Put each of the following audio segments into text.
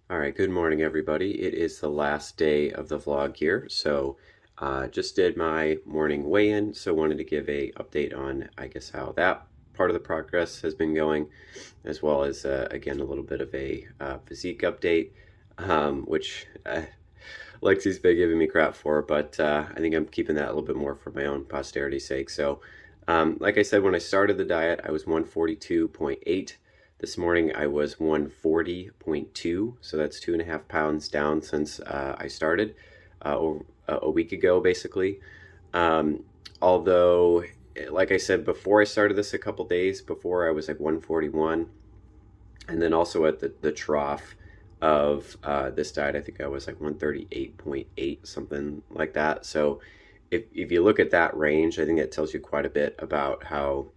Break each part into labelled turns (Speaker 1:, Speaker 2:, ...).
Speaker 1: All right, good morning, everybody. It is the last day of the vlog here. So just did my morning weigh-in, so wanted to give a update on, I guess, how that part of the progress has been going, as well as, again, a little bit of a physique update, which Lexi's been giving me crap for, but I think I'm keeping that a little bit more for my own posterity's sake. So like I said, when I started the diet, I was 142.8. This morning I was 140.2, so that's 2.5 pounds down since I started a week ago, basically. Um, Although, like I said, before I started this a couple days before, I was like 141, and then also at the trough of this diet, I think I was like 138.8, something like that. So if you look at that range, I think that tells you quite a bit about how,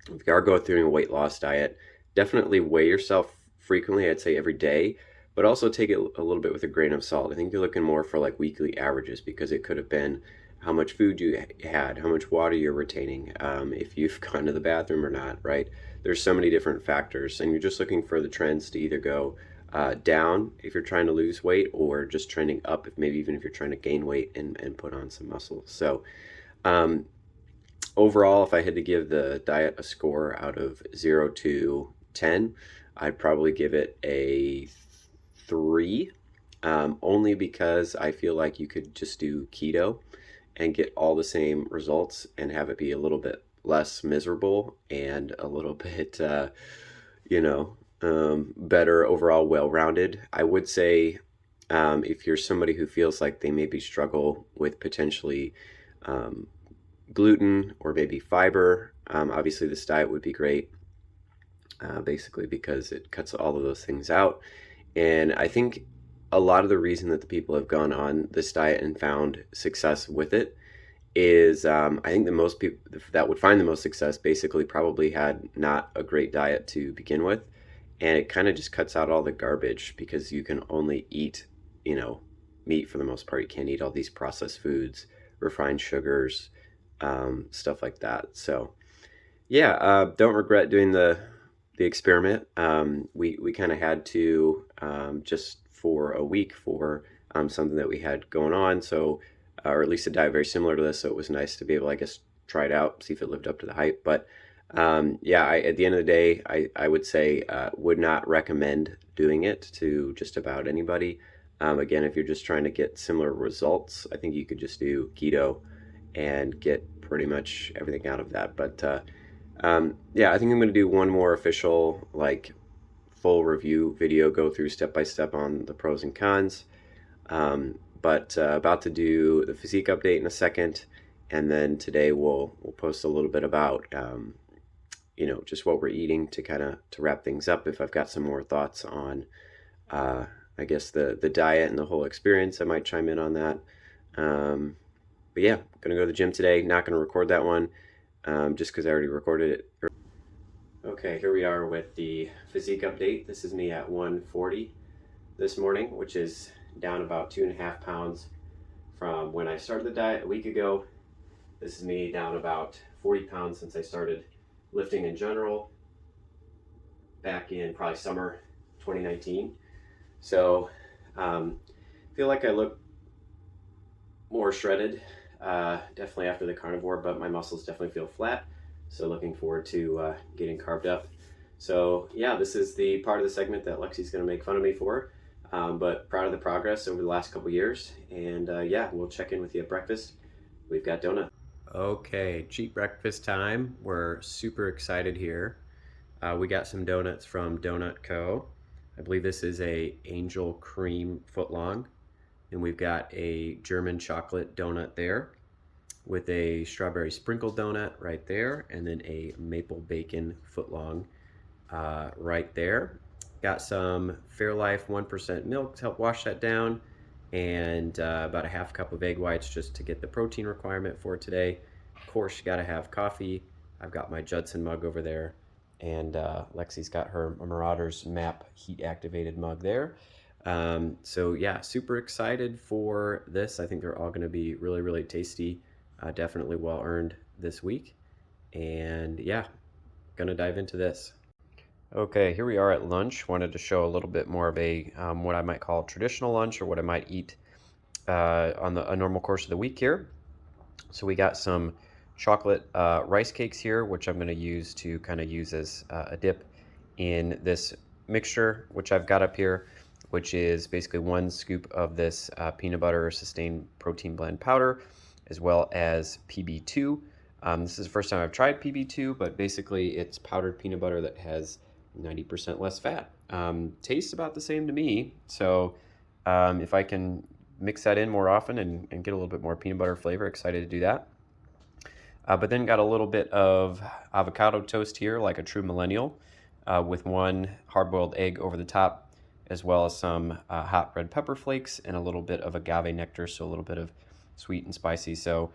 Speaker 1: if you are going through a weight loss diet, definitely weigh yourself frequently. I'd say every day, but also take it a little bit with a grain of salt. I think you're looking more for like weekly averages, because it could have been how much food you had, how much water you're retaining, if you've gone to the bathroom or not, right? There's so many different factors, and you're just looking for the trends to either go down if you're trying to lose weight, or just trending up if maybe even if you're trying to gain weight and put on some muscle. So um, overall, if I had to give the diet a score out of 0 to 10, I'd probably give it a 3, only because I feel like you could just do keto and get all the same results and have it be a little bit less miserable and a little bit, you know, better overall, well rounded. I would say if you're somebody who feels like they maybe struggle with potentially um, gluten or maybe fiber, obviously this diet would be great, basically because it cuts all of those things out. And I think a lot of the reason that the people have gone on this diet and found success with it is, I think the most people that would find the most success basically probably had not a great diet to begin with. And it kind of just cuts out all the garbage, because you can only eat, you know, meat for the most part. You can't eat all these processed foods, refined sugars, stuff like that. So yeah, don't regret doing the experiment. We kind of had to, just for a week, for something that we had going on. So or at least a diet very similar to this. So it was nice to be able, I guess, try it out, see if it lived up to the hype. But yeah, at the end of the day, I would say would not recommend doing it to just about anybody. Again, if you're just trying to get similar results, I think you could just do keto and get pretty much everything out of that. But yeah, I think I'm going to do one more official, like, full review video, go through step by step on the pros and cons. But about to do the physique update in a second, and then today we'll post a little bit about just what we're eating to kind of to wrap things up. If I've got some more thoughts on, uh, I guess the diet and the whole experience, I might chime in on that. Um, but yeah, gonna go to the gym today. Not gonna record that one, just because I already recorded it. Okay, here we are with the physique update. This is me at 140 this morning, which is down about 2.5 pounds from when I started the diet a week ago. This is me down about 40 pounds since I started lifting in general back in probably summer 2019. So feel like I look more shredded, definitely after the carnivore, but my muscles definitely feel flat. So looking forward to getting carved up. So yeah, this is the part of the segment that Lexi's going to make fun of me for, but proud of the progress over the last couple years. And yeah, we'll check in with you at breakfast. We've got donut. Okay, cheap breakfast time. We're super excited here. We got some donuts from Donut Co. I believe this is a angel cream footlong, and we've got a German chocolate donut there with a strawberry sprinkle donut right there, and then a maple bacon footlong right there. Got some Fairlife 1% milk to help wash that down, and about a half cup of egg whites just to get the protein requirement for today. Of course, you got to have coffee. I've got my Judson mug over there, and Lexi's got her Marauders Map heat activated mug there. So yeah, super excited for this. I think they're all going to be really, really tasty. Definitely well earned this week. And yeah, gonna dive into this. Okay, here we are at lunch. Wanted to show a little bit more of a what I might call traditional lunch, or what I might eat on a normal course of the week here. So we got some chocolate rice cakes here, which I'm going to use to kind of use as a dip in this mixture, which I've got up here, which is basically 1 scoop of this peanut butter sustained protein blend powder, as well as PB2. This is the first time I've tried PB2, but basically it's powdered peanut butter that has 90% less fat. Tastes about the same to me, so if I can mix that in more often and get a little bit more peanut butter flavor, excited to do that. But then got a little bit of avocado toast here, like a true millennial, with 1 hard-boiled egg over the top, as well as some hot red pepper flakes and a little bit of agave nectar, so a little bit of sweet and spicy. So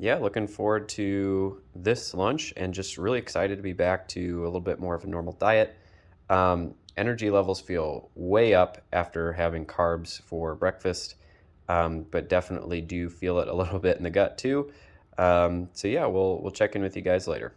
Speaker 1: yeah, looking forward to this lunch and just really excited to be back to a little bit more of a normal diet. Energy levels feel way up after having carbs for breakfast, but definitely do feel it a little bit in the gut too. So yeah, we'll check in with you guys later.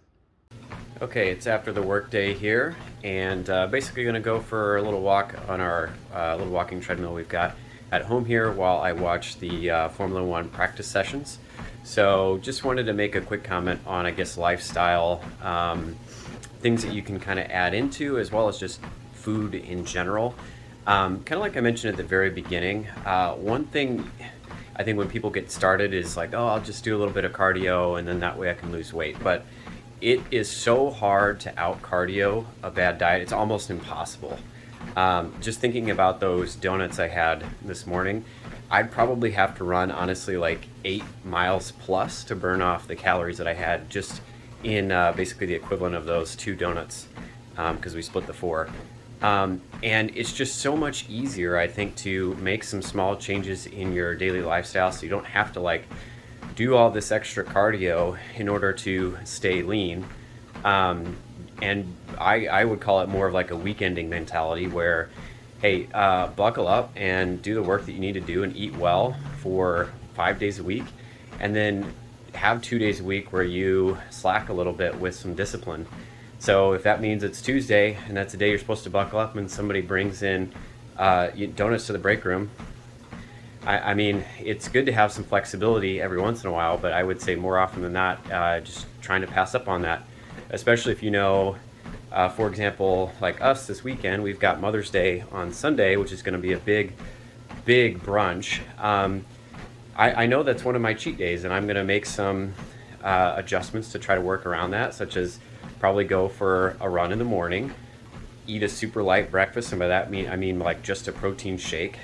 Speaker 1: Okay, it's after the work day here, and basically going to go for a little walk on our little walking treadmill we've got at home here while I watch the Formula One practice sessions. So just wanted to make a quick comment on, I guess, lifestyle things that you can kind of add into, as well as just food in general. Kind of like I mentioned at the very beginning, one thing I think when people get started is like, oh, I'll just do a little bit of cardio and then that way I can lose weight. But it is so hard to out cardio a bad diet. It's almost impossible. Just thinking about those donuts I had this morning, I'd probably have to run, honestly, like 8 miles plus to burn off the calories that I had just in basically the equivalent of those 2 donuts, because we split the 4. And it's just so much easier, I think, to make some small changes in your daily lifestyle so you don't have to like do all this extra cardio in order to stay lean. And I would call it more of like a weekending mentality where, hey, buckle up and do the work that you need to do and eat well for 5 days a week, and then have 2 days a week where you slack a little bit with some discipline. So if that means it's Tuesday and that's the day you're supposed to buckle up and somebody brings in donuts to the break room, I mean, it's good to have some flexibility every once in a while, but I would say more often than not, just trying to pass up on that, especially if you know, for example, like us this weekend, we've got Mother's Day on Sunday, which is going to be a big brunch. I know that's one of my cheat days, and I'm going to make some adjustments to try to work around that, such as probably go for a run in the morning, eat a super light breakfast, and by that I mean like just a protein shake.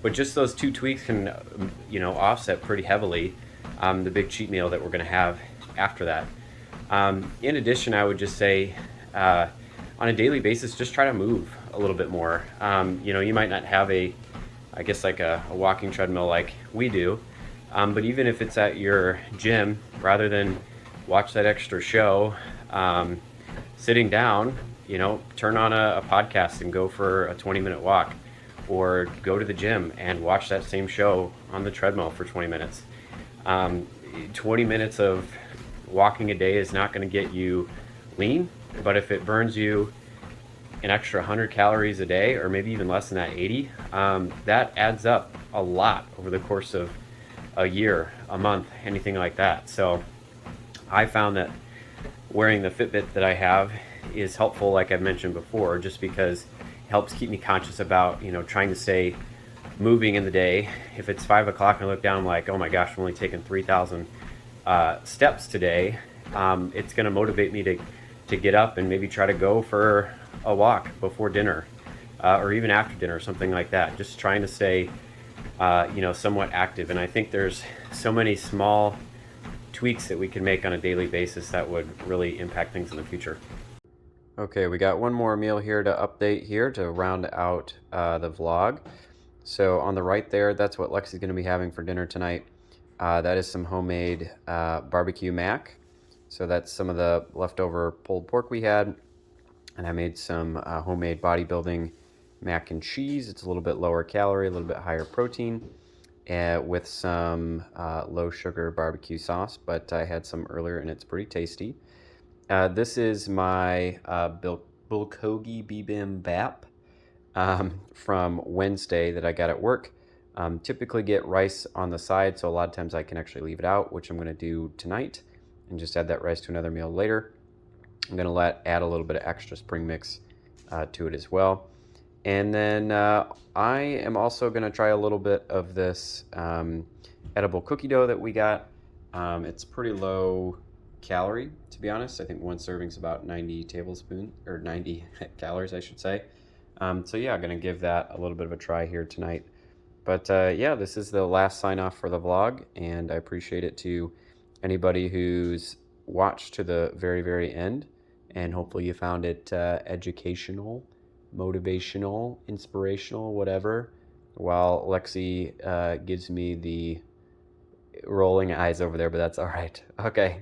Speaker 1: But just those 2 tweaks can, offset pretty heavily the big cheat meal that we're going to have after that. In addition, I would just say on a daily basis, just try to move a little bit more. You might not have a walking treadmill like we do, but even if it's at your gym, rather than watch that extra show, sitting down, turn on a podcast and go for a 20-minute walk, or go to the gym and watch that same show on the treadmill for 20 minutes. 20 minutes of walking a day is not going to get you lean, but if it burns you an extra 100 calories a day, or maybe even less than that, 80, that adds up a lot over the course of a year, a month, anything like that. So I found that wearing the Fitbit that I have is helpful, like I've mentioned before, just because it helps keep me conscious about, trying to stay moving in the day. If it's 5 o'clock and I look down, I'm like, oh my gosh, I'm only taking 3,000 steps today. It's going to motivate me to get up and maybe try to go for a walk before dinner, or even after dinner, something like that. Just trying to stay, somewhat active. And I think there's so many small tweaks that we can make on a daily basis that would really impact things in the future. Okay, we got one more meal here to update here to round out the vlog. So on the right there, that's what Lexi's going to be having for dinner tonight. That is some homemade barbecue mac. So that's some of the leftover pulled pork we had. And I made some homemade bodybuilding mac and cheese. It's a little bit lower calorie, a little bit higher protein, with some low sugar barbecue sauce. But I had some earlier and it's pretty tasty. This is my bulgogi bibimbap from Wednesday that I got at work. Typically get rice on the side, so a lot of times I can actually leave it out, which I'm going to do tonight, and just add that rice to another meal later. I'm going to add a little bit of extra spring mix to it as well. And then I am also going to try a little bit of this edible cookie dough that we got. It's pretty low calorie, to be honest. I think one serving is about 90 tablespoons, or 90 calories, I should say. So yeah, I'm going to give that a little bit of a try here tonight. But yeah, this is the last sign off for the vlog, and I appreciate it to anybody who's watched to the very, very end. And hopefully you found it educational, motivational, inspirational, whatever, while Lexi gives me the rolling eyes over there, but that's all right. Okay,